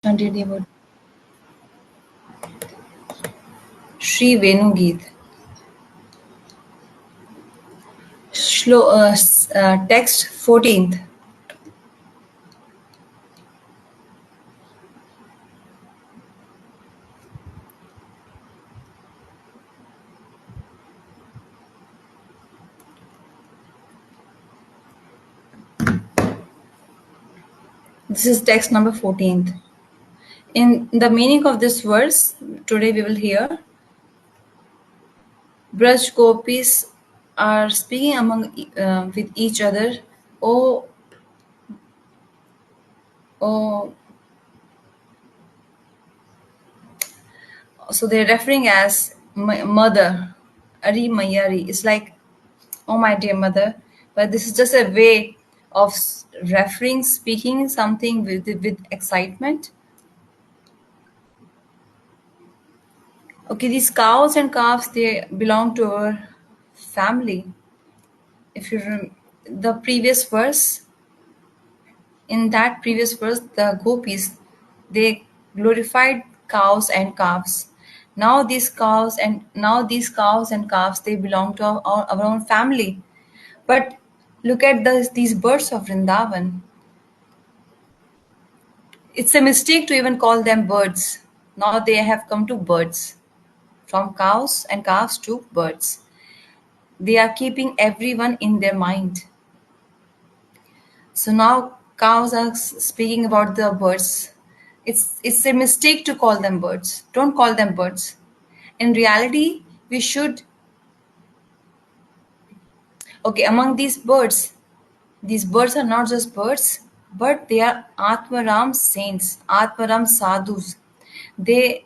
Continued Sri Venu Geet. Text 14th. This is text number 14th. In the meaning of this verse, today we will hear Braj Gopis are speaking with each other. Oh, oh, so they're referring as mother, Ari Mayari. It's like, oh my dear mother, but this is just a way of referring, speaking something with excitement. Okay, these cows and calves, they belong to our family. If you the previous verse, in that previous verse, the gopis, they glorified cows and calves. Now these cows and calves, they belong to our own family. But look at these birds of Vrindavan. It's a mistake to even call them birds. Now they have come to birds. From cows and calves to birds. They are keeping everyone in their mind. So now cows are speaking about the birds. It's a mistake to call them birds. Don't call them birds. In reality, we should. Okay, among these birds are not just birds, but they are Atmaram saints, Atmaram sadhus. They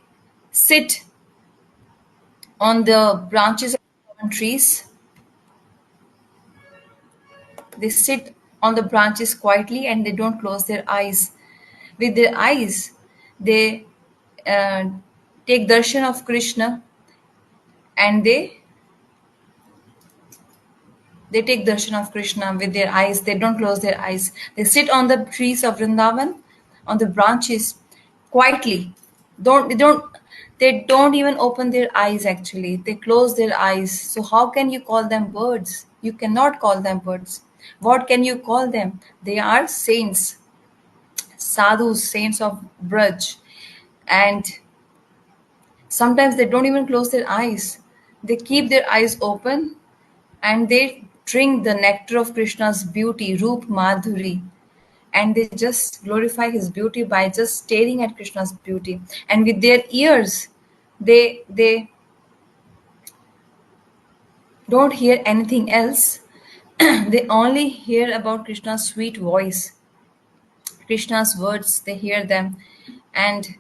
sit on the branches of trees. They sit on the branches quietly and they don't close their eyes. With their eyes, they uh, take darshan of Krishna, and they take darshan of Krishna with their eyes. They don't close their eyes. They sit on the trees of Vrindavan, on the branches, quietly. They don't even open their eyes. Actually, they close their eyes. So how can you call them birds? You cannot call them birds. What can you call them? They are saints, sadhus, saints of Braj, and sometimes they don't even close their eyes. They keep their eyes open and they drink the nectar of Krishna's beauty, Roop Madhuri. And they just glorify his beauty by just staring at Krishna's beauty. And with their ears, they don't hear anything else. They only hear about Krishna's sweet voice, Krishna's words, they hear them. And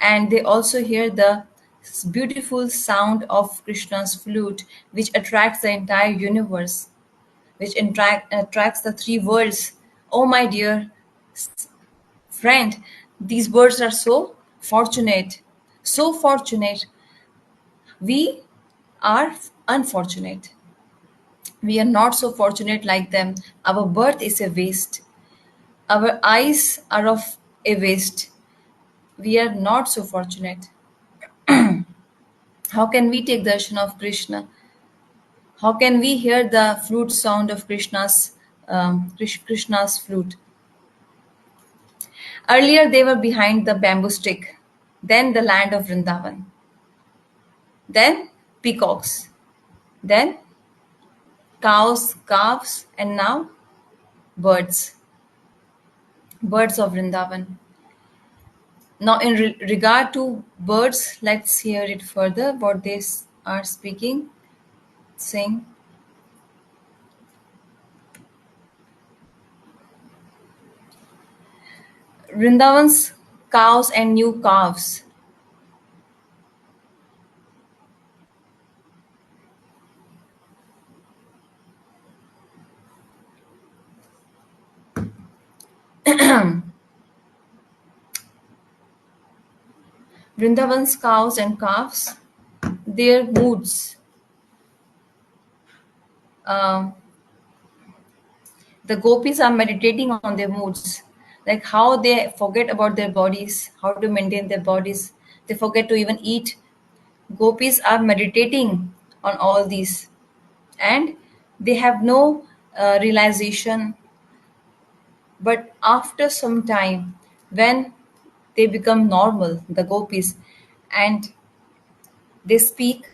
and they also hear the beautiful sound of Krishna's flute, which attracts the entire universe, which attracts the three worlds. Oh, my dear friend, these birds are so fortunate, so fortunate. We are unfortunate. We are not so fortunate like them. Our birth is a waste. Our eyes are of a waste. We are not so fortunate. How can we take darshan of Krishna? How can we hear the flute sound of Krishna's flute? Earlier they were behind the bamboo stick, then the land of Vrindavan, then peacocks, then cows, calves, and now birds, birds of Vrindavan. Now, in regard to birds, let's hear it further what they are speaking, saying. Vrindavan's cows and new calves. Vrindavan's cows and calves, their moods. Uh, the gopis are meditating on their moods. like how they forget about their bodies, how to maintain their bodies. They forget to even eat. Gopis are meditating on all these, and they have no realization. But after some time, when they become normal, the gopis, and they speak,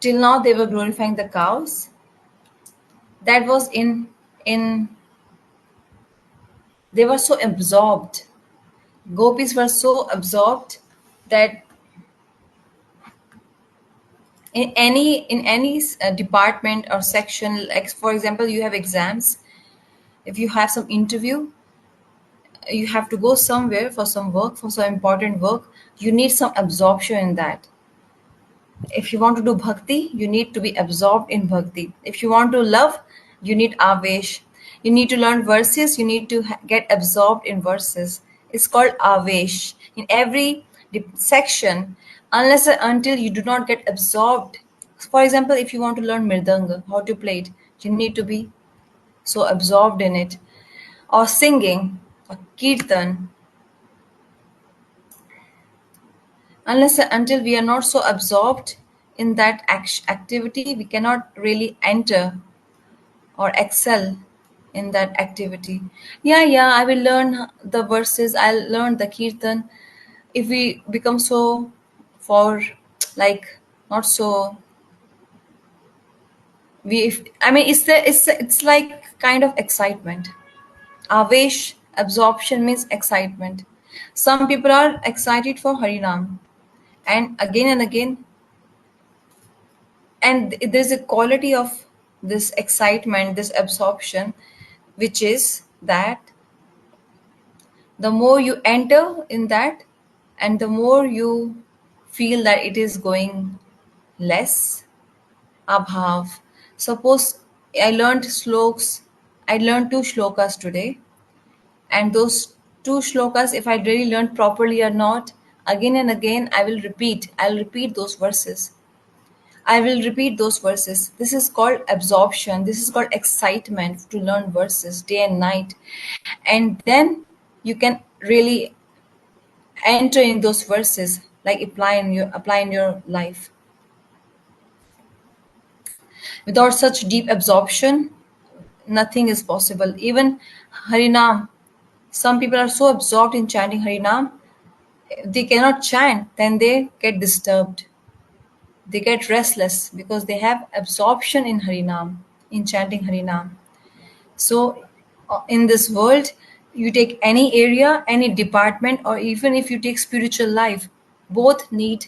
till now they were glorifying the cows. That was in they were so absorbed. Gopis were so absorbed that in any department or section, like for example, you have exams. If you have some interview, you have to go somewhere for some work, for some important work. You need some absorption in that. If you want to do bhakti, you need to be absorbed in bhakti. If you want to love, you need avesh. You need to learn verses, you need to get absorbed in verses. It's called avesh in every section. Unless and until you do not get absorbed. For example, if you want to learn mirdanga, how to play it, you need to be so absorbed in it. Or singing, or kirtan, unless and until we are not so absorbed in that activity, we cannot really enter or excel in that activity. Yeah, I will learn the verses, I'll learn the kirtan. If we become so for like not so we if, I mean it's like kind of excitement. Avesh, absorption means excitement. Some people are excited for harinam, and again, and there's a quality of this excitement, this absorption, which is that the more you enter in that, and the more you feel that it is going less. Abhav. Suppose I learned two shlokas today, and those two shlokas, if I really learned properly or not, again and again I'll repeat those verses. I will repeat those verses. This is called absorption. This is called excitement to learn verses day and night. And then you can really enter in those verses, like apply in your life. Without such deep absorption, nothing is possible. Even Harinam, some people are so absorbed in chanting Harinam, they cannot chant, then they get disturbed. They get restless because they have absorption in Harinam, in chanting Harinam. So, in this world, you take any area, any department, or even if you take spiritual life, both need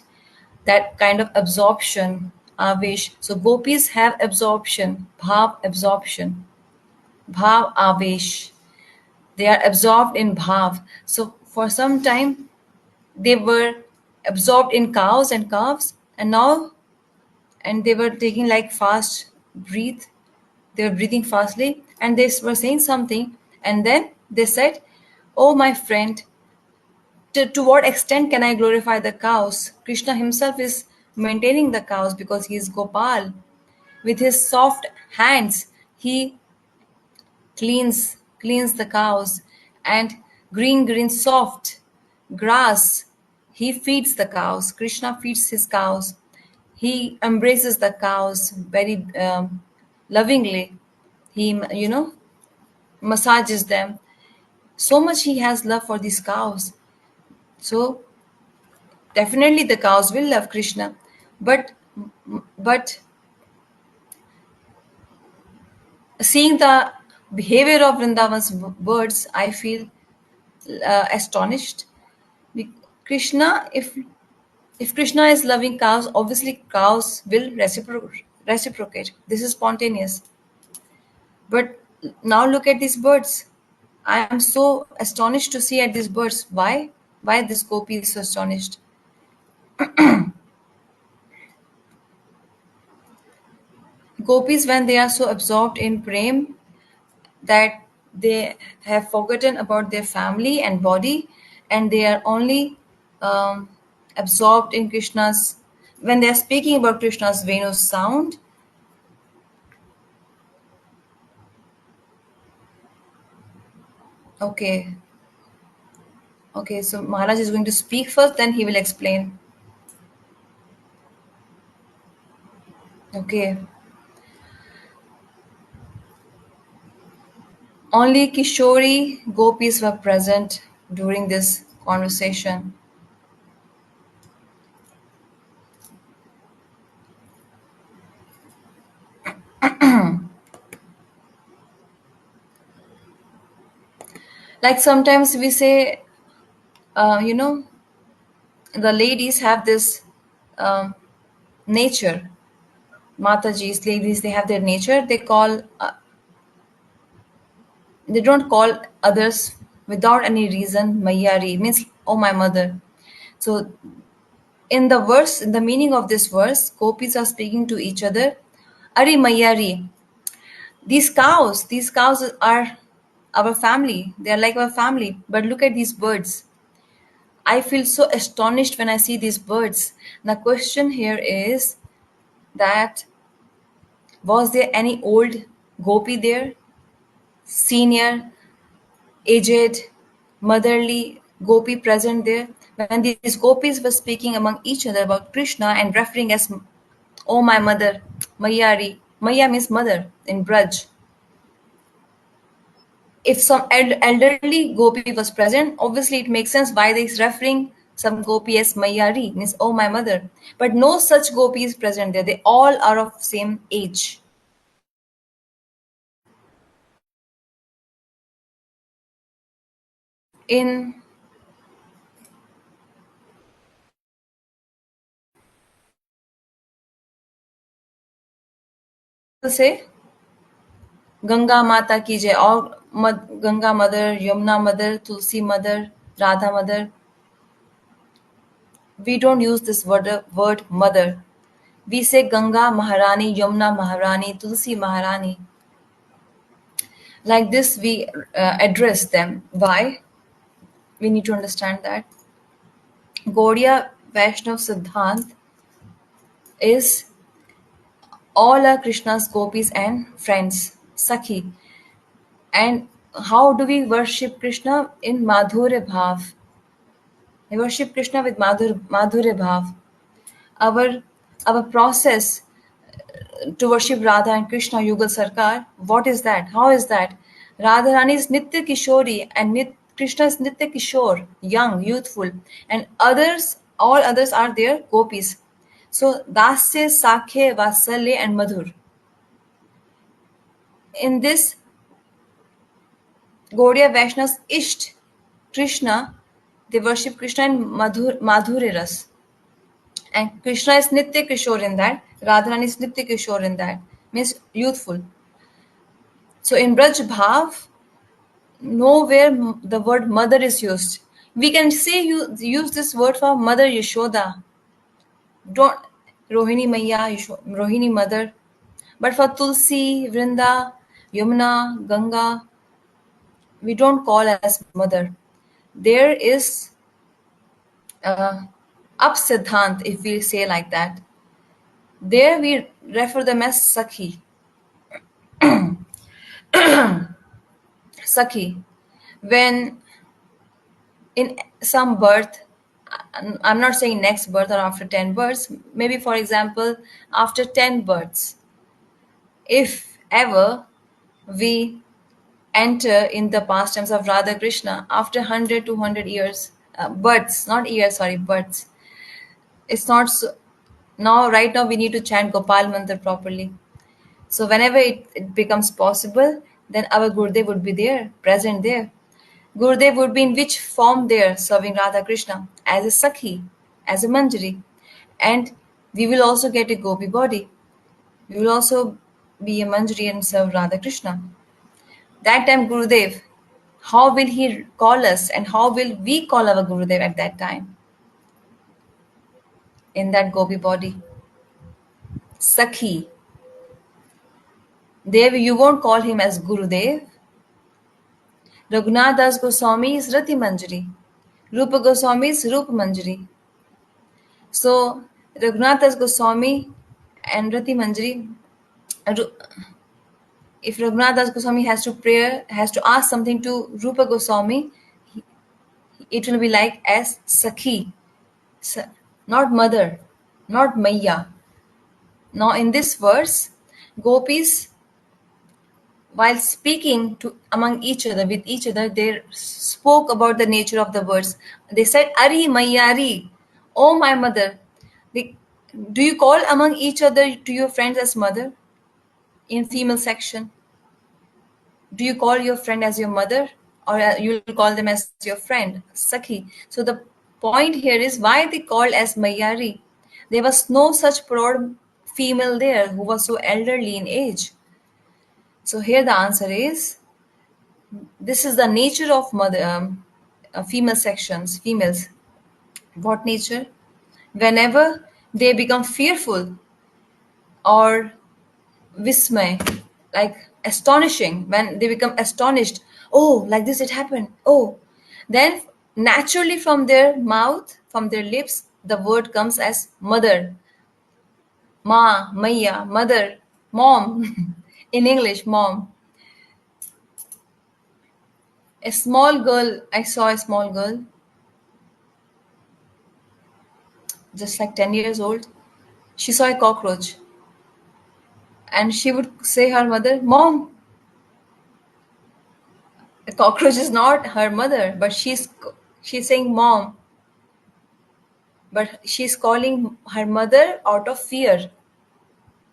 that kind of absorption, avesh. So, gopis have absorption, bhav absorption, bhav avesh. They are absorbed in bhav. So, for some time, they were absorbed in cows and calves, and they were taking like fast breathe. They were breathing fastly, and they were saying something, and then they said, "Oh, my friend, to what extent can I glorify the cows? Krishna himself is maintaining the cows because he is Gopal. With his soft hands, he cleans the cows, and green soft grass, he feeds the cows. Krishna feeds his cows. He embraces the cows very lovingly. He massages them. So much he has love for these cows. So definitely the cows will love Krishna. But seeing the behavior of Vrindavan's birds, I feel astonished. Krishna, if Krishna is loving cows, obviously cows will reciprocate. This is spontaneous. But now look at these birds. I am so astonished to see at these birds. Why? Why this gopi is so astonished? Gopis, when they are so absorbed in prem that they have forgotten about their family and body, and they are only um, absorbed in Krishna's. When they are speaking about Krishna's Venu sound, Okay. Okay, so Maharaj is going to speak first, then he will explain. Okay. Only Kishori gopis were present during this conversation. Like sometimes we say, you know, the ladies have this um, nature. Mataji's ladies, they have their nature. They don't call others without any reason. Mayari means, oh my mother. So in the verse, in the meaning of this verse, gopis are speaking to each other. Ari Mayari. These cows are our family. They are like our family. But look at these birds. I feel so astonished when I see these birds. The question here is that was there any old gopi there? Senior, aged, motherly gopi present there? When these gopis were speaking among each other about Krishna and referring as, oh my mother, Mayari. Maya means mother in Braj. If some elderly gopi was present, obviously it makes sense why they is referring some gopi as Mayari, means oh my mother. But no such gopi is present there. They all are of same age. In say Ganga Mata ki jai, or Ganga mother, Yamuna mother, Tulsi mother, Radha mother. We don't use this word mother. We say Ganga Maharani, Yamuna Maharani, Tulsi Maharani. Like this, we address them. Why? We need to understand that Gaudiya Vaishnav Siddhant is all are Krishna's gopis and friends, Sakhi. And how do we worship Krishna? In Madhurya Bhav. We worship Krishna with Madhurya Bhav. Our, our process to worship Radha and Krishna Yugal Sarkar, what is that? How is that? Radharani is Nitya Kishori and Krishna is Nitya Kishore, young, youthful, and others, all others are their gopis. So Dasya, Sakhe, Vatsalya, and Madhur. In this Gaudiya Vaishnavas Isht, Krishna, they worship Krishna in Madhurya Ras. And Krishna is Nitya Kishore in that, Radharani is Nitya Kishore in that, means youthful. So in Braj Bhav, nowhere the word mother is used. We can say you use this word for mother Yashoda. Don't Rohini Maya, Rohini mother. But for Tulsi, Vrinda, Yamuna, Ganga, we don't call as mother. There is up Siddhant, if we say like that. There we refer them as Sakhi. Sakhi. When in some birth, I'm not saying next birth or after 10 births, maybe for example after 10 births, if ever we enter in the pastimes of Radha Krishna after 100 200 years, births, not years, sorry, births. It's not so, now right now we need to chant Gopal mantra properly. So whenever it becomes possible, then our Gurudev would be there, present there. Gurudev would be in which form there, serving Radha Krishna? As a Sakhi, as a Manjari. And we will also get a Gopi body. We will also be a Manjari and serve Radha Krishna. That time Gurudev, how will he call us and how will we call our Gurudev at that time? In that Gopi body. Sakhi. There you won't call him as Gurudev. Raghunath Das Goswami is Rati Manjari. Rupa Goswami is Rupa Manjari. So Raghunath Das Goswami and Rati Manjari, If Raghunath Das Goswami has to ask something to Rupa Goswami, it will be like as Sakhi, not mother, not Maya. Now, in this verse, gopis, while speaking to among each other, with each other, they spoke about the nature of the words. They said, Ari Mayari, oh my mother. They, do you call among each other to your friends as mother in female section? Do you call your friend as your mother, or you will call them as your friend, Sakhi? So the point here is why they called as Mayari. There was no such proud female there who was so elderly in age. So here the answer is, this is the nature of mother, female sections, females. What nature? Whenever they become fearful or vismay, like astonishing, when they become astonished, oh, like this it happened, oh, then naturally from their mouth, from their lips, the word comes as mother, ma, maya, mother, mom. In English, mom. A small girl, I saw a small girl, just like 10 years old. She saw a cockroach and she would say her mother, mom. A cockroach is not her mother, but she's saying mom, but she's calling her mother out of fear.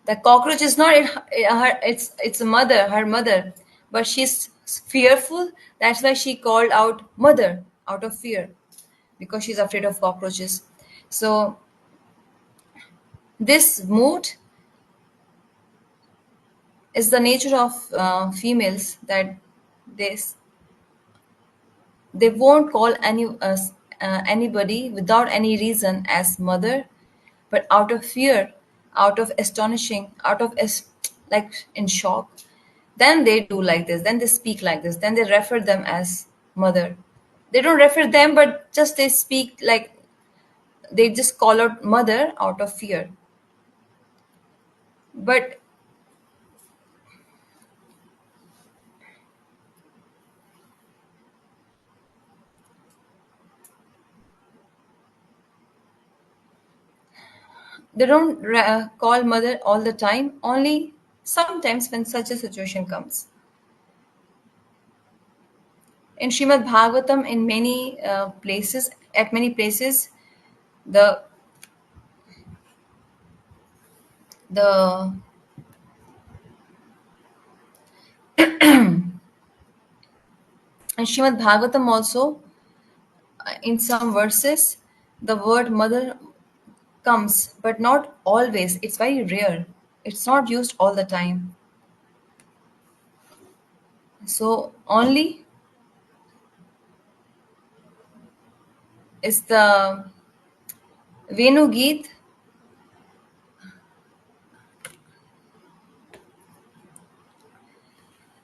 The cockroach is not it's a mother, her mother, but she's fearful. That's why she called out mother out of fear, because she's afraid of cockroaches. So this mood is the nature of females, that they they won't call anybody without any reason as mother, but out of fear, out of astonishing, out of like in shock. Then they do like this. Then they speak like this. Then they refer them as mother. They don't refer them, but just they speak like, they just call out mother out of fear. But they don't call mother all the time. Only sometimes when such a situation comes. In Srimad Bhagavatam, in many places, at many places, the the in Srimad Bhagavatam also, in some verses, the word mother comes, but not always. It's very rare. It's not used all the time. So only is the Venu Geet.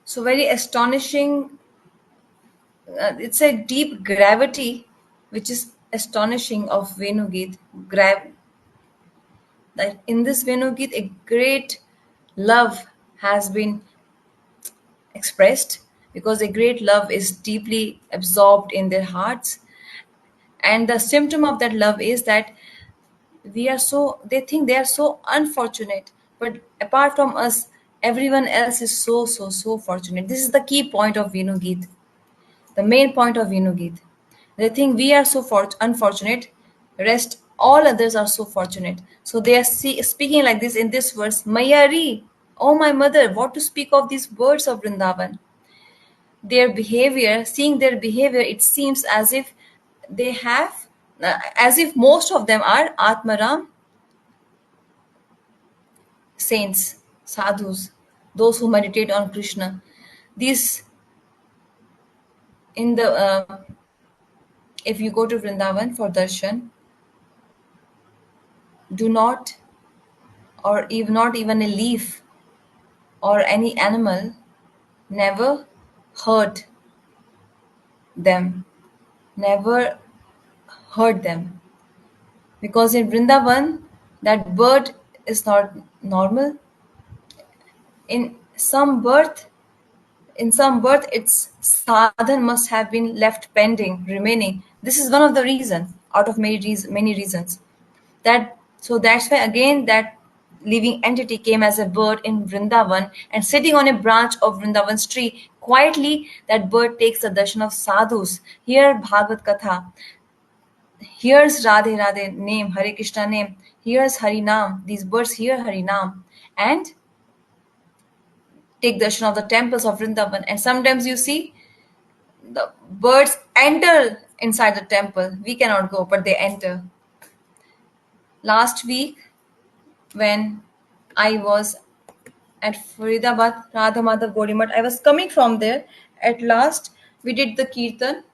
So very astonishing. It's a deep gravity, which is astonishing of Venu Geet. That in this Venu Geet, a great love has been expressed, because a great love is deeply absorbed in their hearts. And the symptom of that love is that they think they are so unfortunate, but apart from us, everyone else is so fortunate. This is the key point of Venu Geet, the main point of Venu Geet. They think we are so unfortunate, rest all others are so fortunate. So they are speaking like this in this verse, Mayari, oh my mother. What to speak of these words of Vrindavan? Their behavior, seeing their behavior, it seems as if they have, as if most of them are Atmaram saints, sadhus, those who meditate on Krishna. These, in the, if you go to Vrindavan for darshan, do not, or even not even a leaf or any animal, never hurt them, never hurt them. Because in Vrindavan, that bird is not normal. In Some birth, in some birth, its sadhan must have been left pending, remaining. This is one of the reasons, out of many reasons. That's why again that living entity came as a bird in Vrindavan and sitting on a branch of Vrindavan's tree. Quietly, that bird takes the darshan of sadhus. Here, Bhagavad Katha. Here's Radhe Radhe name, Hare Krishna name. Here's Harinam. These birds hear Harinam and take darshan of the temples of Vrindavan. And sometimes you see the birds enter inside the temple. We cannot go, but they enter. Last week, when I was at Faridabad, Radha Madhav Gaudimat, I was coming from there. At last, we did the kirtan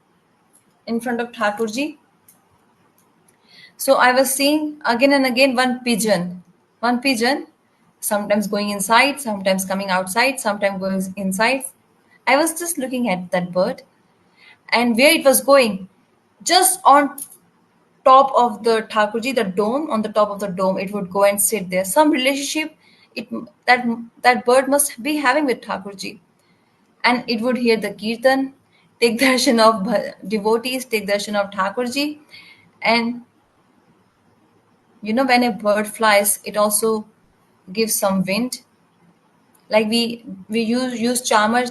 in front of Thakurji. So I was seeing again and again one pigeon, sometimes going inside, sometimes coming outside, sometimes going inside. I was just looking at that bird and where it was going, just on top of the Thakurji, the dome, on the top of the dome, it would go and sit there. Some relationship it that that bird must be having with Thakurji. And it would hear the kirtan, take darshan of devotees, take darshan of Thakurji. And when a bird flies, it also gives some wind. Like we use chamar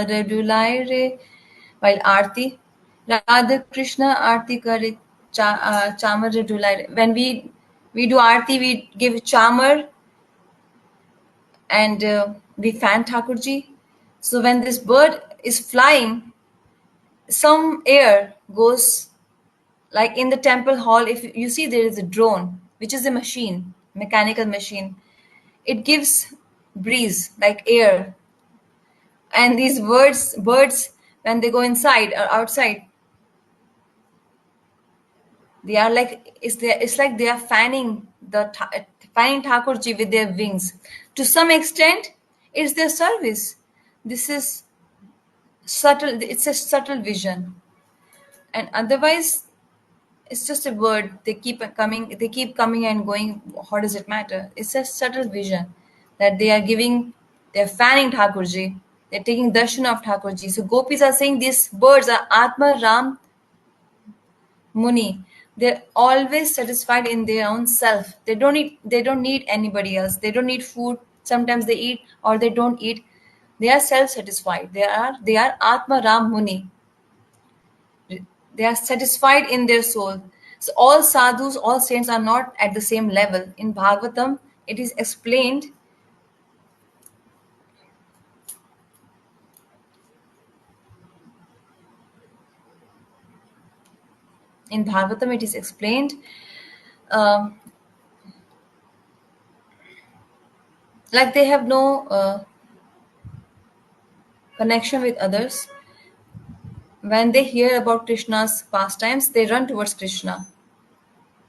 re dulai re while aarti. Radha Krishna aarti kare chamar re dulai re. When we do aarti, we give chamar and we fan Thakurji. So when this bird is flying, some air goes, like in the temple hall. If you see, there is a drone, which is a machine, mechanical machine. It gives breeze, like air. And these birds, when they go inside or outside, they are like it's like they are fanning Thakurji with their wings. To some extent, it's their service. This is subtle. It's a subtle vision, and otherwise, it's just a word. They keep coming and going. How does it matter? It's a subtle vision that they are giving. They're fanning Thakurji. They're taking darshan of Thakurji. So gopis are saying these birds are Atma Ram Muni. They're always satisfied in their own self. They don't need anybody else. They don't need food. Sometimes they eat or they don't eat. They are self-satisfied. They are Atma Ram Muni. They are satisfied in their soul. So all sadhus, all saints are not at the same level. In Bhagavatam, it is explained. In Bhagavatam, it is explained. Um, like they have no connection with others. When they hear about Krishna's pastimes, they run towards Krishna.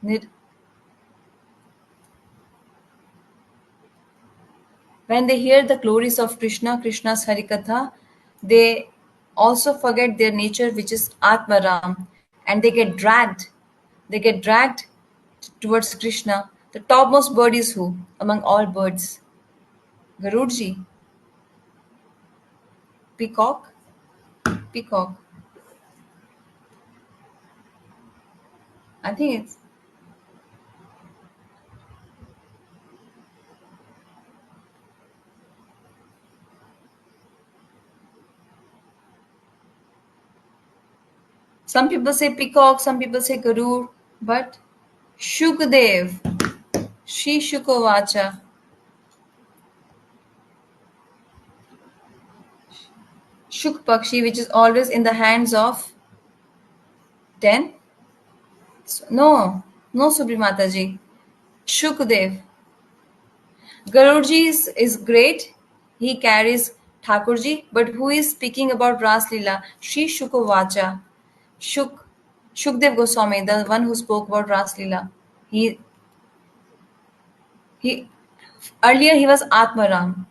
They- When they hear the glories of Krishna, Krishna's Harikatha, they also forget their nature, which is Atmaram, and they get dragged. They get dragged towards Krishna. The topmost bird is who among all birds? Garudji, peacock, peacock. I think it's some people say peacock, some people say Garud, but Shukdev, Shri Shukovacha, Shuk Pakshi, which is always in the hands of 10. No, no, Subrimataji. Shukdev. Garudji is great. He carries Thakurji, but who is speaking about Ras Leela? Shri Shukovacha. Shuk, Shukdev Goswami, the one who spoke about Ras Leela. He, he, earlier he was Atmaram.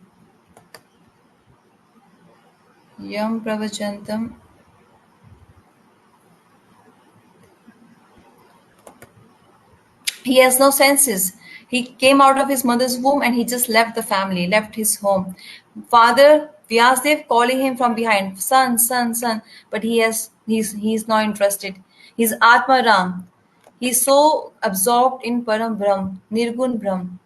Yam Pravachantam. He has no senses. He came out of his mother's womb and he just left the family, left his home. Father Vyasdev calling him from behind, son, son, son, but he's not interested. He's Atma Ram. He's so absorbed in Param Brahm, Nirgun Brahm.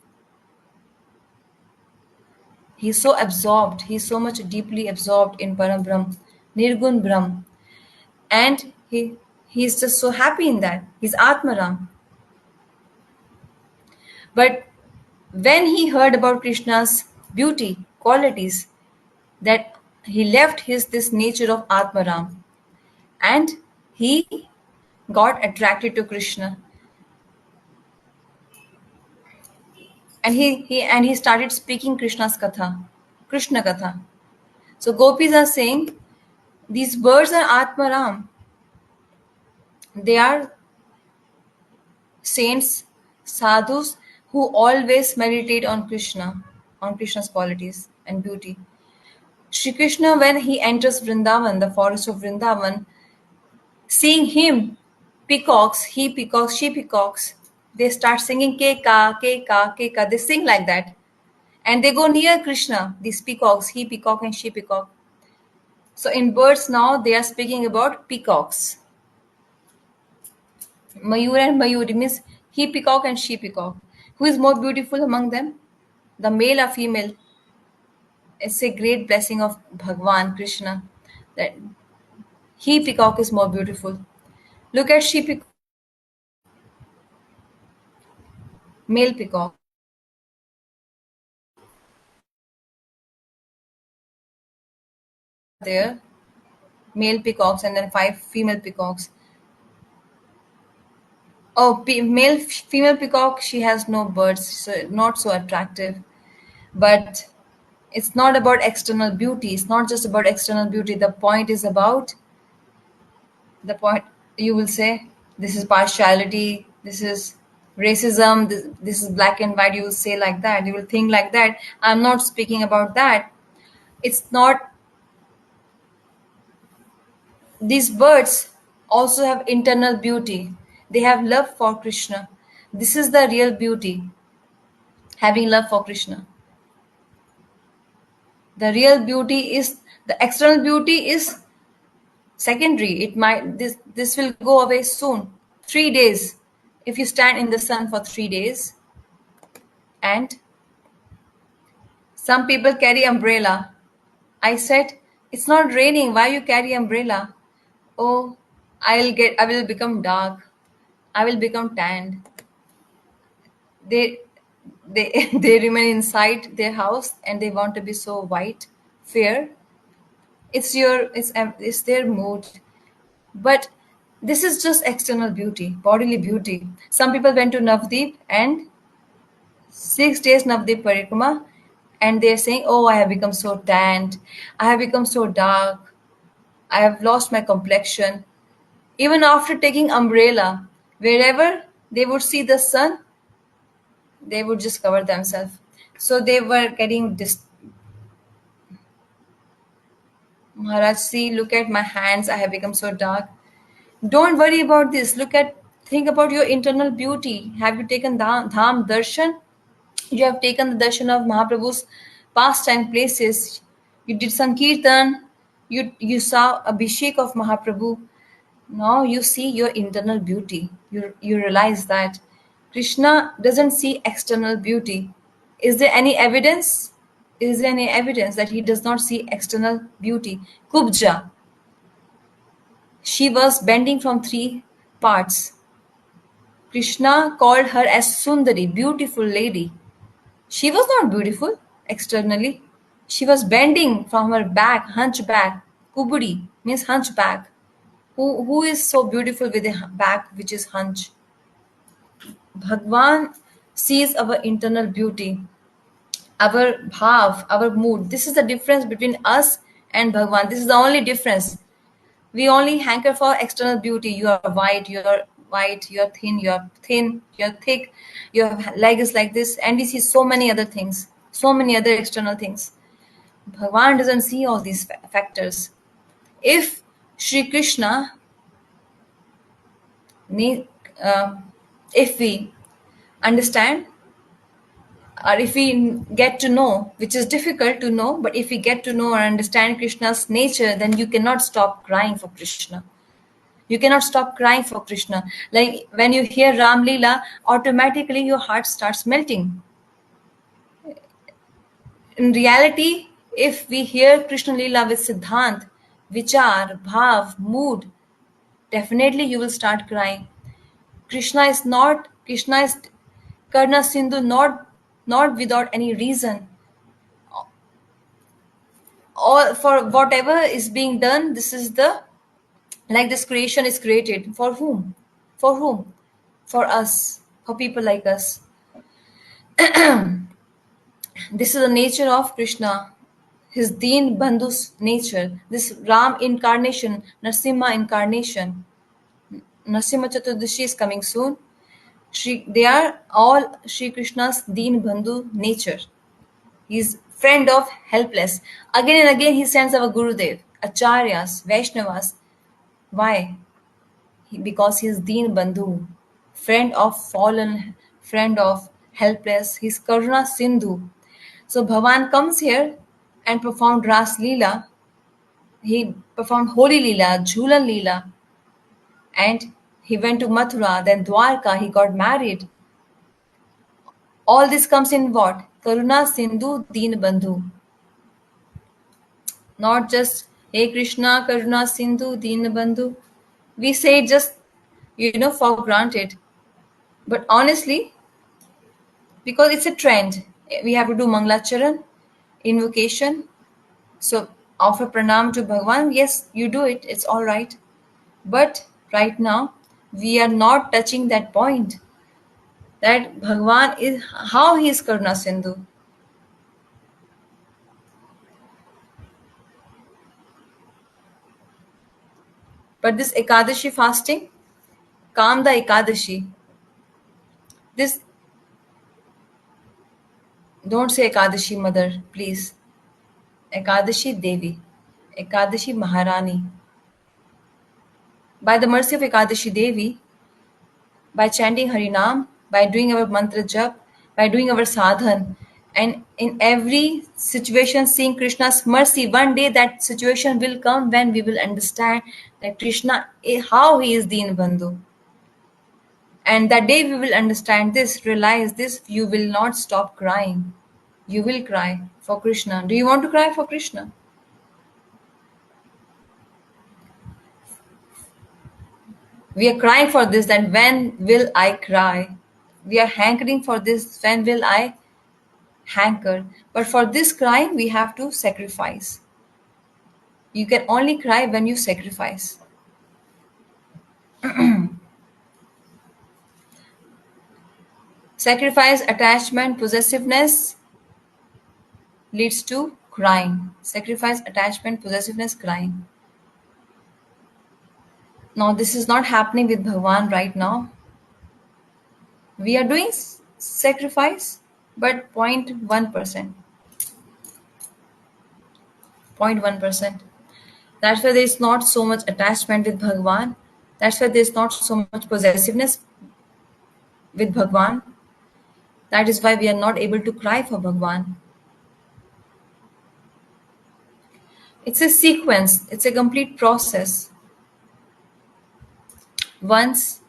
He's so absorbed. He's so much deeply absorbed in Param Brahm, Nirgun Brahm, and he's just so happy in that. He's Atma Ram. But when he heard about Krishna's beauty, qualities, that he left his this nature of Atmaram and he got attracted to Krishna, and he started speaking Krishna's katha, Krishna katha. So gopis are saying these birds are Atmaram. They are saints, sadhus who always meditate on Krishna's qualities and beauty. Shri Krishna, when he enters Vrindavan, the forest of Vrindavan, seeing him, peacocks, he peacocks, she peacocks, they start singing Keka, Keka, Keka. They sing like that. And they go near Krishna, these peacocks, he peacock and she peacock. So in birds now, they are speaking about peacocks. Mayur and Mayuri means he peacock and she peacock. Who is more beautiful among them? The male or female? It's a great blessing of Bhagwan Krishna that he peacock is more beautiful. Look at she peacock, male peacock. There, male peacocks and then 5 female peacocks. Oh, female peacock, she has no birds, so not so attractive. But it's not about external beauty. It's not just about external beauty. The point is about the point. You will say this is partiality. This is racism. This is black and white. You will say like that. You will think like that. I'm not speaking about that. It's not. These birds also have internal beauty. They have love for Krishna. This is the real beauty, having love for Krishna. The real beauty is the external beauty is secondary. It might this will go away soon. 3 days. If you stand in the sun for 3 days, and some people carry umbrella. I said, it's not raining. Why you carry umbrella? Oh, I will become dark. I will become tanned. They they remain inside their house and they want to be so white, fair. It's their mood. But this is just external beauty, bodily beauty. Some people went to Navdeep and 6 days Navdeep Parikrama, and they're saying, oh, I have become so tanned, I have become so dark, I have lost my complexion. Even after taking umbrella, wherever they would see the sun, they would just cover themselves. So they were getting this. Maharaj, see, look at my hands, I have become so dark. Don't worry about this. Think about your internal beauty. Have you taken Dham Darshan? You have taken the darshan of Mahaprabhu's pastime places. You did Sankirtan. You saw Abhishek of Mahaprabhu. Now you see your internal beauty. You realize that Krishna doesn't see external beauty. Is there any evidence? Is there any evidence that he does not see external beauty? Kubja, she was bending from 3 parts. Krishna called her as Sundari, beautiful lady. She was not beautiful externally. She was bending from her back, hunchback. Kubudi means hunchback. Who is so beautiful with a back which is hunch? Bhagwan sees our internal beauty, our bhav, our mood. This is the difference between us and Bhagwan. This is the only difference. We only hanker for external beauty. You are white, you are thin, you are thick, your leg is like this, and we see so many other things, so many other external things. Bhagwan doesn't see all these factors. If Sri Krishna, ne- uh, if we understand or if we get to know, which is difficult to know, but if we get to know or understand Krishna's nature, then you cannot stop crying for Krishna. You cannot stop crying for Krishna. Like when you hear Ram Leela, automatically your heart starts melting. In reality, if we hear Krishna Leela with Siddhant, Vichar, Bhav, mood, definitely you will start crying. Krishna is Karna Sindhu, not without any reason. Or for whatever is being done, this is the, like this creation is created. For whom? For whom? For us, for people like us. This is the nature of Krishna, his Deen Bandhu's nature. This Ram incarnation, Narsimha incarnation, Narsimha Chaturdashi is coming soon. They are all Sri Krishna's Deen Bandhu nature. He's friend of helpless. Again and again he sends our Gurudev, Acharyas, Vaishnavas. Why? Because he is Deen Bandhu, friend of fallen, friend of helpless. He's Karuna Sindhu. So Bhavan comes here and performed Ras Leela. He performed Holy Leela, Jhulan Leela, and he went to Mathura, then Dwarka, he got married. All this comes in what? Karuna Sindhu Deen Bandhu. Not just Hey Krishna, Karuna Sindhu Deen Bandhu. We say it just, for granted. But honestly, because it's a trend, we have to do Manglacharan, invocation. So offer pranam to Bhagwan. Yes, you do it. It's all right. But right now, we are not touching that point. That Bhagwan is how he is Karuna Sindhu. But this Ekadashi fasting, calm the Ekadashi. This, don't say Ekadashi mother, please. Ekadashi Devi, Ekadashi Maharani. By the mercy of Ekadashi Devi, by chanting Harinam, by doing our mantra jap, by doing our sadhan, and in every situation seeing Krishna's mercy, one day that situation will come when we will understand that Krishna, how he is Deen Bandhu. And that day we will understand this, realize this, you will not stop crying. You will cry for Krishna. Do you want to cry for Krishna? We are crying for this, that when will I cry? We are hankering for this, when will I hanker? But for this crying, we have to sacrifice. You can only cry when you sacrifice. Sacrifice, attachment, possessiveness leads to crying. Sacrifice, attachment, possessiveness, crying. Now, this is not happening with Bhagwan right now. We are doing sacrifice, but 0.1%. 0.1%. That's why there is not so much attachment with Bhagwan. That's why there is not so much possessiveness with Bhagwan. That is why we are not able to cry for Bhagwan. It's a sequence. It's a complete process. Once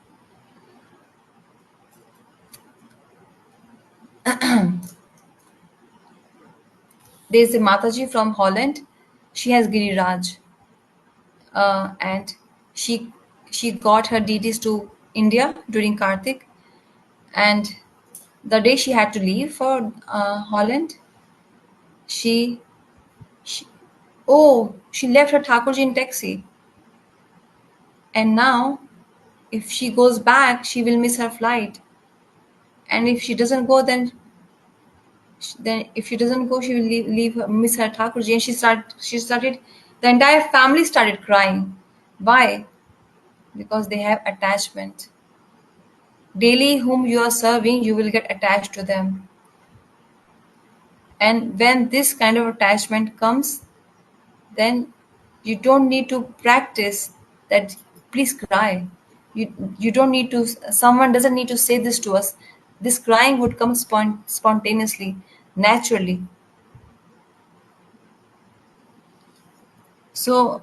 there's a Mataji from Holland. She has Giriraj, and she got her deities to India during Kartik, and the day she had to leave for Holland, she she left her Thakurji in taxi, and now if she goes back, she will miss her flight, and if she doesn't go, then if she doesn't go, she will miss her Thakurji, and she started, the entire family started crying. Why? Because they have attachment. Daily whom you are serving, you will get attached to them. And when this kind of attachment comes, then you don't need to practice that, please cry. You don't need to, someone doesn't need to say this to us. This crying would come spontaneously, naturally. So,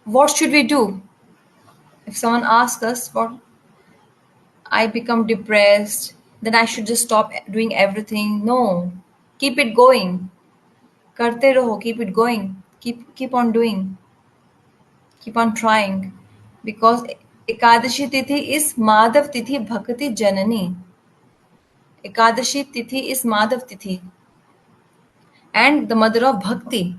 what should we do? If someone asks us what I become depressed, then I should just stop doing everything. No, keep it going. Karte raho, keep it going. Keep on doing. Keep on trying. Because Ekadashi Tithi is Madhav Tithi Bhakti Janani. Ekadashi Tithi is Madhav Tithi and the mother of Bhakti.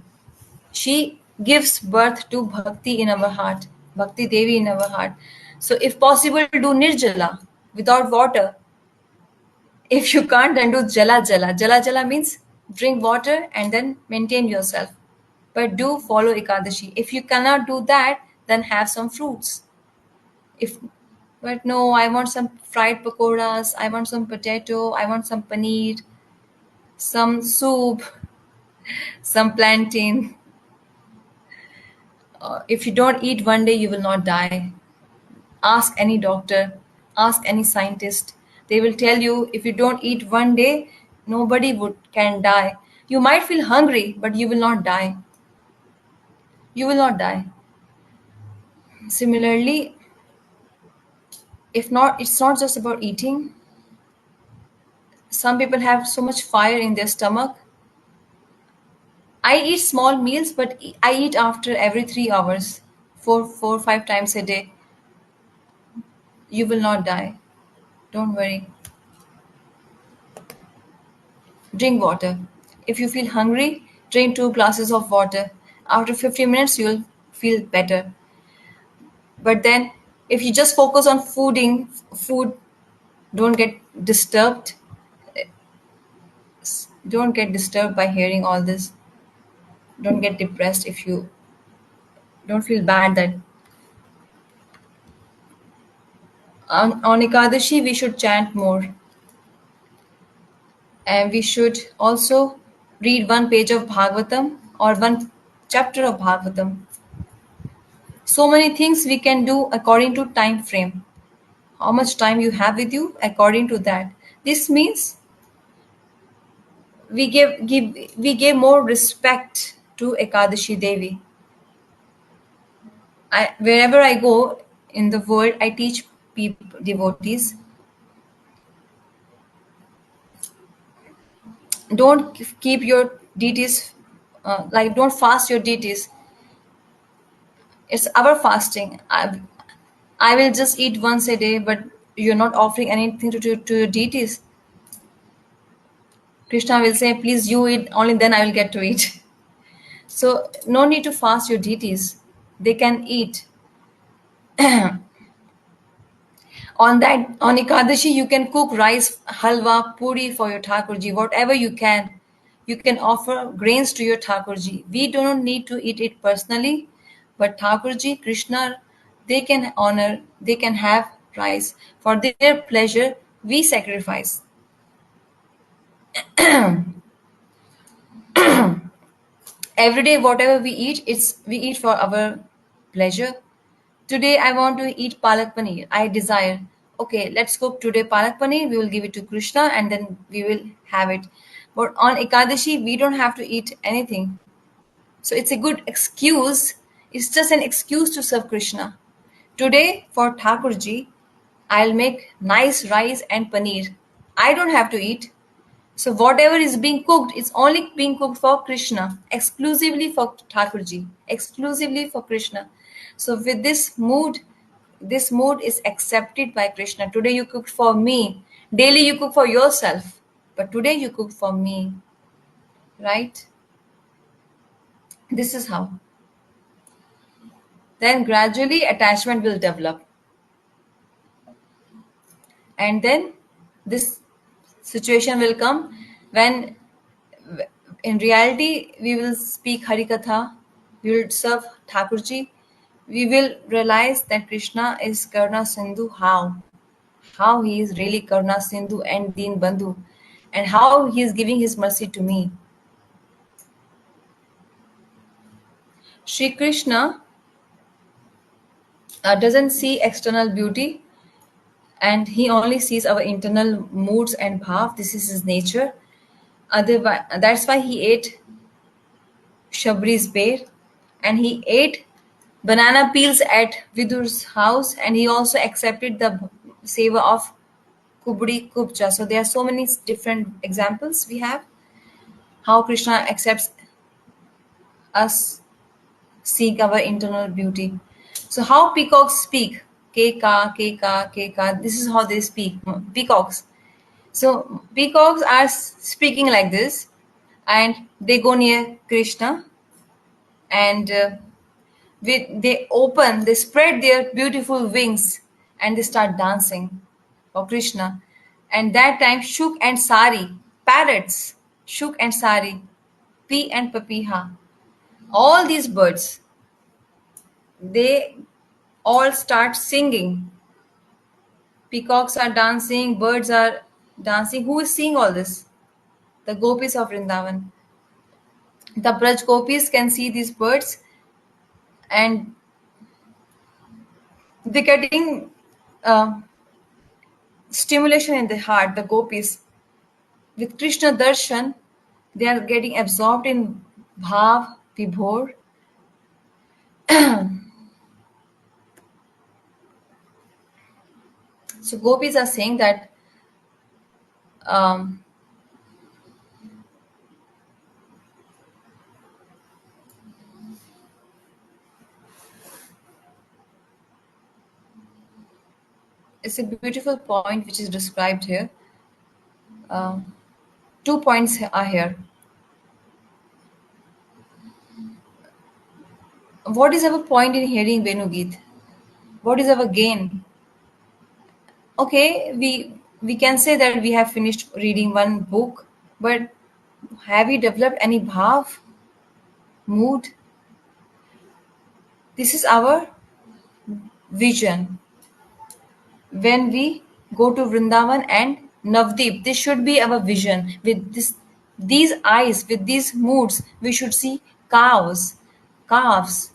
She gives birth to Bhakti in our heart, Bhakti Devi in our heart. So, if possible, do Nirjala without water. If you can't, then do Jala Jala. Jala Jala means drink water and then maintain yourself. But do follow Ekadashi. If you cannot do that, then have some fruits. If but no, I want some fried pakoras, I want some potato, I want some paneer, some soup, some plantain. If you don't eat one day, you will not die. Ask any doctor, ask any scientist. They will tell you if you don't eat one day, nobody would can die. You might feel hungry, but you will not die. You will not die. Similarly, if not, it's not just about eating. Some people have so much fire in their stomach. I eat small meals, but I eat after every 3 hours, 5 times a day. You will not die. Don't worry. Drink water. If you feel hungry, drink 2 glasses of water. After 15 minutes, you'll feel better. But then, if you just focus on food, don't get disturbed. Don't get disturbed by hearing all this. Don't get depressed if you don't feel bad that on Ekadashi we should chant more. And we should also read one page of Bhagavatam or one chapter of Bhagavatam. So many things we can do according to time frame. How much time you have with you according to that. This means we give more respect to Ekadashi Devi. Wherever I go in the world, I teach people, devotees, don't keep your deities, like don't fast your deities. It's our fasting. I will just eat once a day, but you're not offering anything to your deities. Krishna will say, please you eat, only then I will get to eat. So no need to fast your deities. They can eat. On Ekadashi, you can cook rice, halwa, puri for your Thakurji, whatever you can. You can offer grains to your Thakurji. We do not need to eat it personally, but Thakurji, Krishna, they can honor, they can have rice. For their pleasure, we sacrifice. Every day, whatever we eat, we eat for our pleasure. Today I want to eat palak paneer. I desire. Okay, let's cook today palak paneer. We will give it to Krishna and then we will have it. But on Ekadashi, we don't have to eat anything. So it's a good excuse. It's just an excuse to serve Krishna. Today for Thakurji, I'll make nice rice and paneer. I don't have to eat. So whatever is being cooked is only being cooked for Krishna, exclusively for Thakurji, exclusively for Krishna. So with this mood is accepted by Krishna. Today you cooked for me. Daily you cook for yourself. But today you cook for me. Right? This is how. Then gradually attachment will develop. And then this situation will come when in reality we will speak Harikatha, we will serve Thakurji, we will realize that Krishna is Karna Sindhu. How he is really Karna Sindhu and Deen Bandhu, and how he is giving his mercy to me. Shri Krishna doesn't see external beauty. and he only sees our internal moods and bhav. This is his nature. Otherwise, that's why he ate Shabri's bear, and he ate banana peels at Vidur's house, and he also accepted the seva of Kubudi Kubcha. So there are so many different examples we have how Krishna accepts us seek our internal beauty. So how peacocks speak? Keka, keka, keka. This is how they speak. Peacocks. So peacocks are speaking like this, and they go near Krishna, and they spread their beautiful wings, and they start dancing for Krishna. And that time, Shuk and Sari, parrots, Shuk and Sari, Pi and Papiha, all these birds, they all start singing. Peacocks are dancing, birds are dancing. Who is seeing all this? The gopis of Vrindavan. The Braj gopis can see these birds, and they're getting stimulation in the heart, the gopis. With Krishna Darshan, they are getting absorbed in Bhav, Vibhor. So gopis are saying that um, it's a beautiful point which is described here. Um, 2 points are here. What is our point in hearing Venugit? What is our gain? Okay, we can say that we have finished reading one book, but have we developed any bhav, mood? This is our vision. When we go to Vrindavan and Navdeep, this should be our vision. With these eyes, with these moods, we should see cows, calves.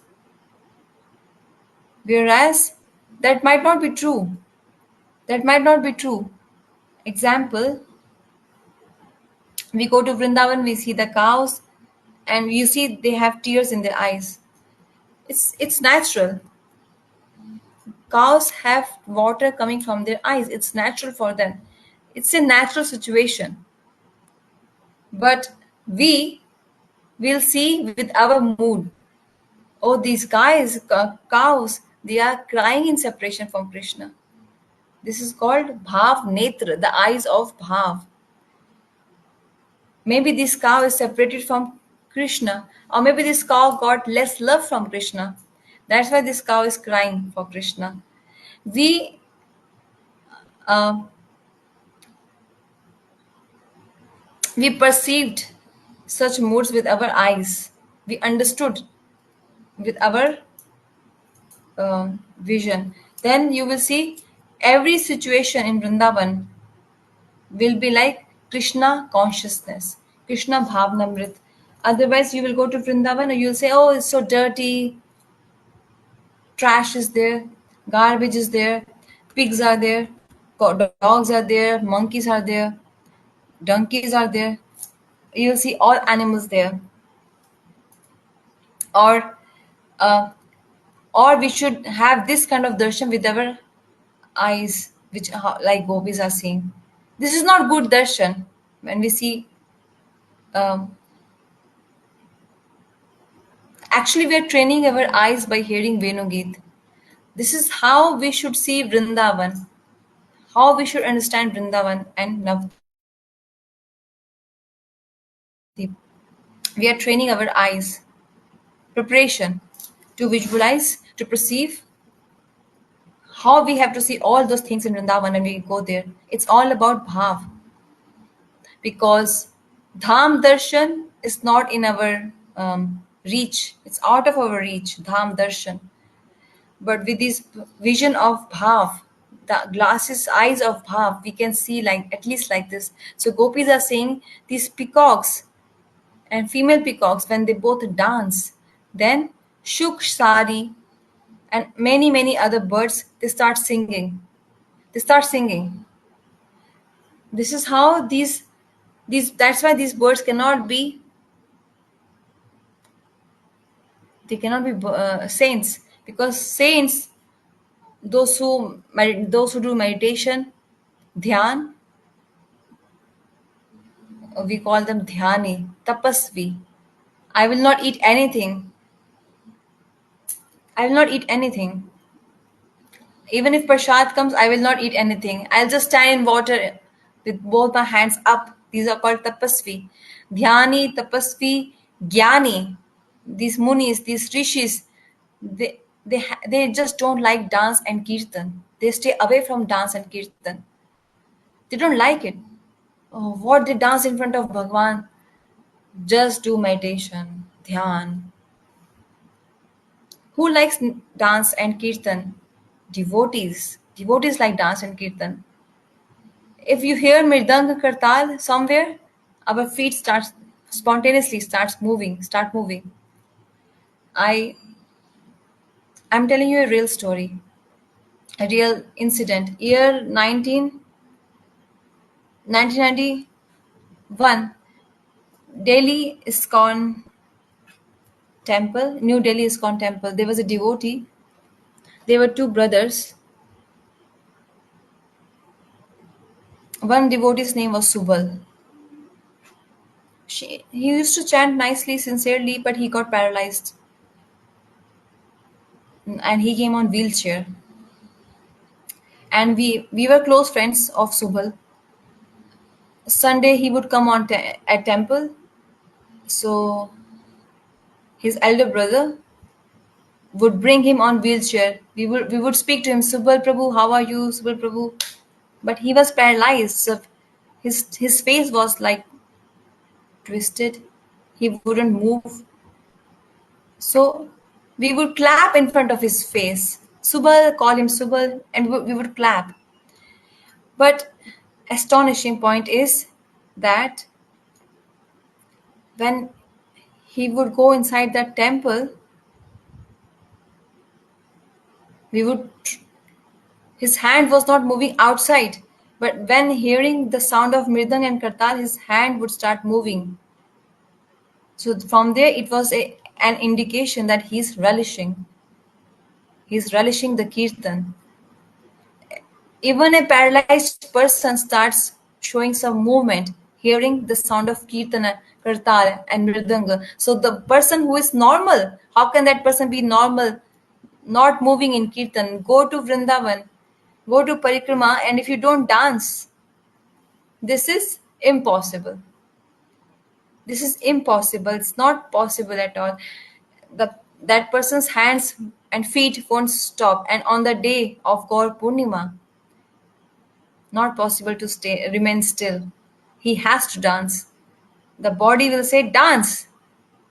Whereas that might not be true. That might not be true. Example, we go to Vrindavan, we see the cows, and you see they have tears in their eyes. It's natural. Cows have water coming from their eyes. It's natural for them. It's a natural situation. But we will see with our mood. Oh, these guys, cows, they are crying in separation from Krishna. This is called Bhav Netra, the eyes of Bhav. Maybe this cow is separated from Krishna, or maybe this cow got less love from Krishna. That's why this cow is crying for Krishna. We uh, we perceived such moods with our eyes. We understood with our vision. Then you will see every situation in Vrindavan will be like Krishna consciousness, Krishna Bhavnamrit. Otherwise, you will go to Vrindavan and you'll say, oh, it's so dirty, trash is there, garbage is there, pigs are there, dogs are there, monkeys are there, donkeys are there. You'll see all animals there. Or uh, or we should have this kind of darshan with our eyes, which like gopis are seeing. This is not good darshan. When we see, um, actually, we are training our eyes by hearing Venugit. This is how we should see Vrindavan, how we should understand Vrindavan and Navdeep. We are training our eyes, preparation to visualize, to perceive how we have to see all those things in Vrindavan when we go there. It's all about bhav, because dham darshan is not in our reach. It's out of our reach, dham darshan. But with this vision of bhav, the glasses eyes of bhav, we can see like at least like this. So gopis are saying these peacocks and female peacocks, when they both dance, then shuk sari and many other birds, they start singing. They start singing. This is how these that's why these birds cannot be, they cannot be saints, because saints, those who do meditation, dhyan, we call them dhyani, tapasvi. I will not eat anything. I will not eat anything. Even if prasad comes, I will not eat anything. I'll just stand in water with both my hands up. These are called tapasvi. Dhyani, tapasvi, jnani. These munis, these rishis, they just don't like dance and kirtan. They stay away from dance and kirtan. They don't like it. Oh, what they dance in front of Bhagwan? Just do meditation, dhyan. Who likes dance and kirtan? Devotees. Devotees like dance and kirtan. If you hear Mirdang Kartal somewhere, our feet start moving. I I'm telling you a real story, a real incident. Year 1991, Delhi ISKCON temple, New Delhi ISKCON temple. There was a devotee. There were two brothers. One devotee's name was Subal. He used to chant nicely, sincerely, but he got paralyzed and he came on wheelchair. And we were close friends of Subal. Sunday he would come on at temple. So his elder brother would bring him on wheelchair. We would speak to him, Subal Prabhu, how are you, Subal Prabhu? But he was paralyzed. So his face was like twisted. He wouldn't move. So we would clap in front of his face. Subal, call him Subal, and we would clap. But astonishing point is that when he would go inside that temple, we would his hand was not moving outside, but when hearing the sound of mridang and kartal, his hand would start moving. So from there, it was an indication that he's relishing. He's relishing the kirtan. Even a paralyzed person starts showing some movement, hearing the sound of kirtana, kartal, and mridanga. So the person who is normal, how can that person be normal, not moving in kirtan? Go to Vrindavan, go to parikrama, and if you don't dance, this is impossible. This is impossible. It's not possible at all. That person's hands and feet won't stop. And on the day of Gaur Purnima, not possible to remain still. He has to dance. The body will say dance.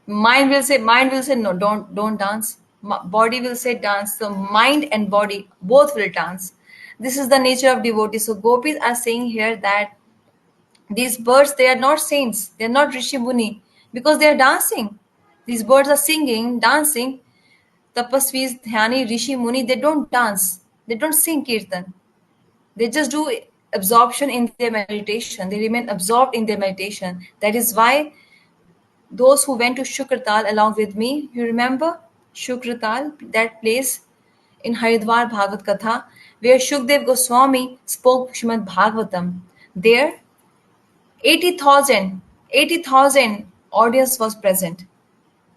Mind will say no, don't dance. Body will say dance. So mind and body both will dance. This is the nature of devotee. So gopis are saying here that these birds, they are not saints, they are not Rishi Muni, because they are dancing. These birds are singing, dancing. Tapasvis, Dhyani, Rishi Muni, they don't dance, they don't sing kirtan. They just do absorption in their meditation. They remain absorbed in their meditation. That is why those who went to Shukratal along with me, you remember Shukratal, that place in Haridwar Bhagavad Katha, where Shukdev Goswami spoke Srimad Bhagavatam. There 80,000 audience was present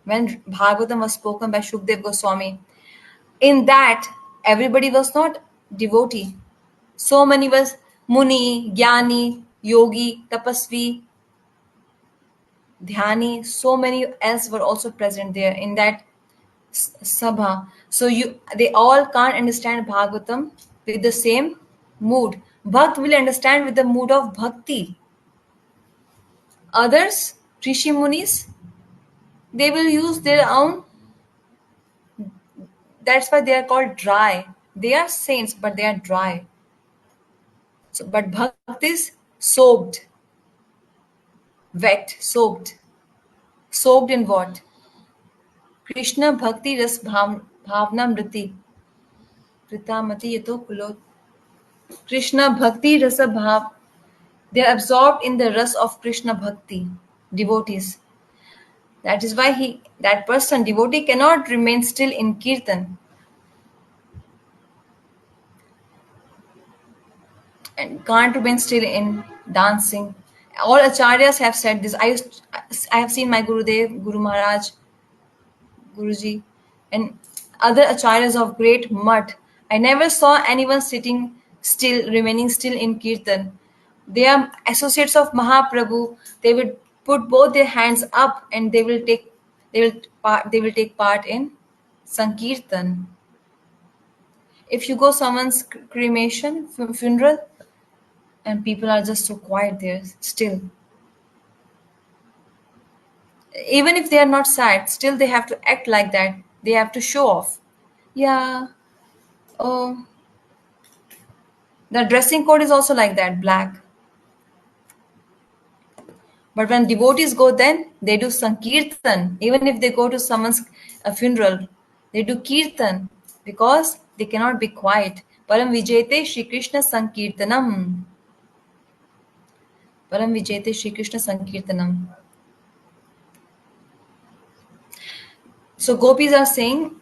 when Bhagavatam was spoken by Shukdev Goswami. In that, everybody was not devotee. So many was Muni, Jnani, Yogi, Tapasvi, Dhyani. So many else were also present there in that sabha. So they all can't understand Bhagavatam with the same mood. Bhakt will understand with the mood of bhakti. Others, Rishi Munis, they will use their own. That's why they are called dry. They are saints, but they are dry. So, but bhakt is soaked, wet, soaked. Soaked in what? Krishna bhakti ras bhavna mriti. Pritamati yato kulot. Krishna Bhakti Rasa Bhav. They are absorbed in the ras of Krishna Bhakti, devotees. That is why that person, devotee, cannot remain still in Kirtan and can't remain still in dancing. All acharyas have said this. I have seen my Gurudev, Guru Maharaj, Guruji, and other acharyas of great mutt. I never saw anyone sitting still, remaining still in Kirtan. They are associates of Mahaprabhu. They will put both their hands up and they will take part in Sankirtan. If you go someone's cremation, funeral, and people are just so quiet there, still. Even if they are not sad, still they have to act like that. They have to show off. Yeah. Oh, the dressing code is also like that, black. But when devotees go, then they do sankirtan. Even if they go to someone's funeral, they do kirtan because they cannot be quiet. Param Vijayate Shri Krishna Sankirtanam. Param Vijayate Shri Krishna Sankirtanam. So gopis are saying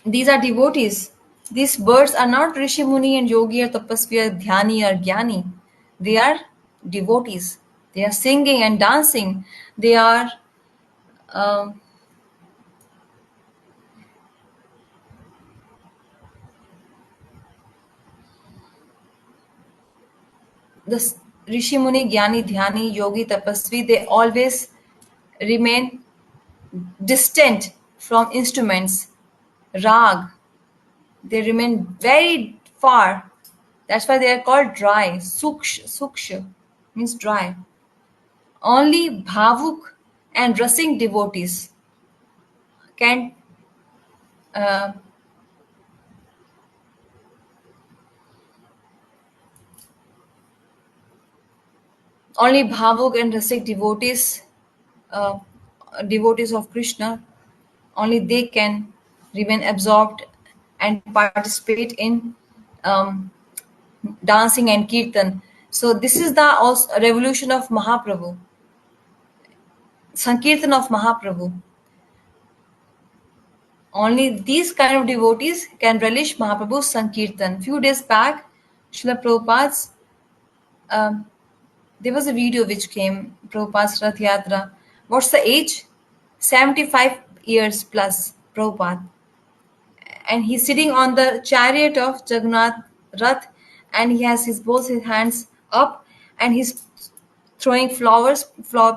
these are devotees. These birds are not Rishi Muni and Yogi or Tapasvi or Dhyani or Gyani. They are devotees. They are singing and dancing. They are um, the Rishi Muni, Gyani, Dhyani, Yogi, Tapasvi. They always remain distant from instruments. Rag. They remain very far. That's why they are called dry. Suksh means dry. Only bhavuk and rasing devotees can uh, only bhavuk and rasik uh, devotees of Krishna, only they can remain absorbed and participate in um, dancing and kirtan. So this is the also revolution of Mahaprabhu, Sankirtan of Mahaprabhu. Only these kind of devotees can relish Mahaprabhu's Sankirtan. Few days back, Srila Prabhupada's um, there was a video which came, Prabhupada's Rath Yatra. What's the age? 75 years plus, Prabhupada. And he's sitting on the chariot of Jagannath Rath and he has both his hands up and he's throwing flower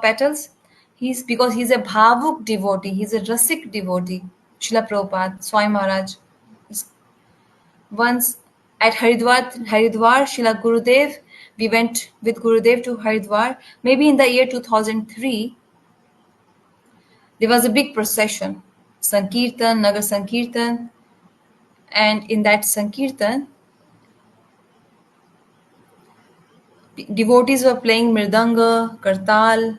petals. He's because he's a bhavuk devotee, he's a rasik devotee. Srila Prabhupada, Swami Maharaj. Once at Haridwar, Srila Gurudev, we went with Gurudev to Haridwar. Maybe in the year 2003, there was a big procession, Sankirtan, Nagar Sankirtan, and in that Sankirtan, devotees were playing Mirdanga, Kartal,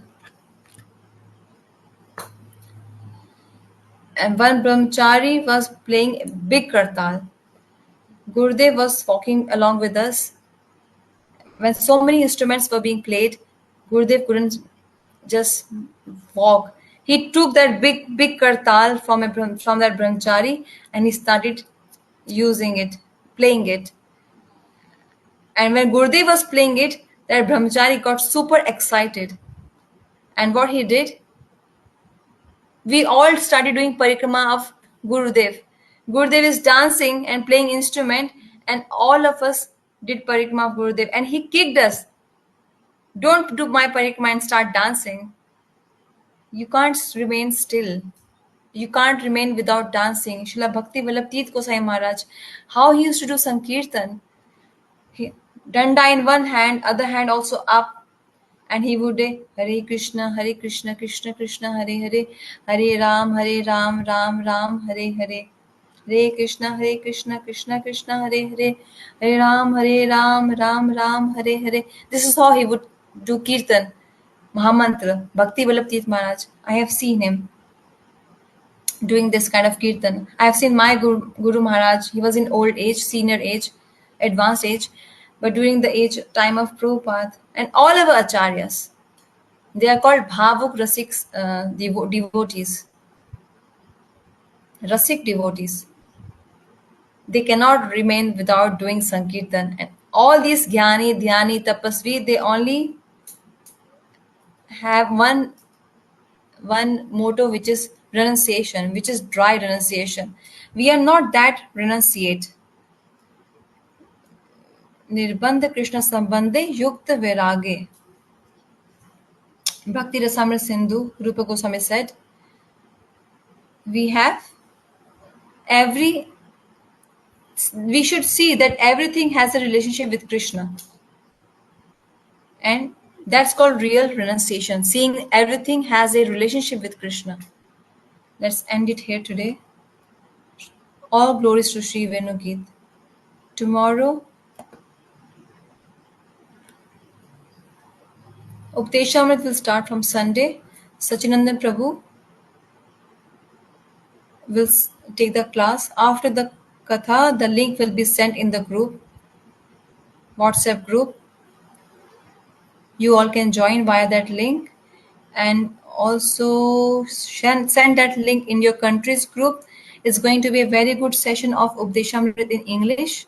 and one brahmachari was playing a big Kartal. Gurudev was walking along with us. When so many instruments were being played, Gurudev couldn't just walk. He took that big kartal from that brahmachari and he started using it, playing it. And when Gurudev was playing it, that brahmachari got super excited. And what he did, we all started doing parikrama of Gurudev. Gurudev is dancing and playing instrument, and all of us did parikrama of Gurudev. And he kicked us. Don't do my parikrama and start dancing. You can't remain still. You can't remain without dancing. Srila Bhakti Vallabh Tirth Gosai Maharaj, how he used to do Sankirtan. Danda in one hand, other hand also up, and he would say Hare Krishna, Krishna Krishna, Hare Hare, Hare Ram, Ram, Hare Hare. Hare Krishna, Krishna Krishna, Hare Hare, Hare Ram, Ram, Hare Hare. This is how he would do Kirtan, Mahamantra, Bhakti Vallabh Tirth Maharaj. I have seen him doing this kind of kirtan. I have seen my Guru Maharaj. He was in old age, senior age, advanced age, but during the age time of Prabhupada and all our acharyas, they are called Bhavuk Rasik devotees, Rasik devotees. They cannot remain without doing Sankirtan. And all these Jnani, Dhyani, Tapasvi, they only have one motto, which is renunciation, which is dry renunciation. We are not that renunciate. Nirbandha Krishna Sambandhe Yukta Virage. Bhakti Rasamrita Sindhu, Rupa Goswami said, we have every, we should see that everything has a relationship with Krishna. And that's called real renunciation, seeing everything has a relationship with Krishna. Let's end it here today. All glories to Sri Venugit. Tomorrow, Updeshamrit will start from Sunday. Sachinandan Prabhu will take the class. After the Katha, the link will be sent in the group, WhatsApp group. You all can join via that link, and also send that link in your country's group. It's going to be a very good session of Updeshamrit in English,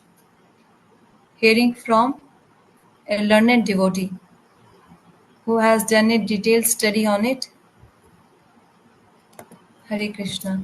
hearing from a learned devotee who has done a detailed study on it. Hare Krishna.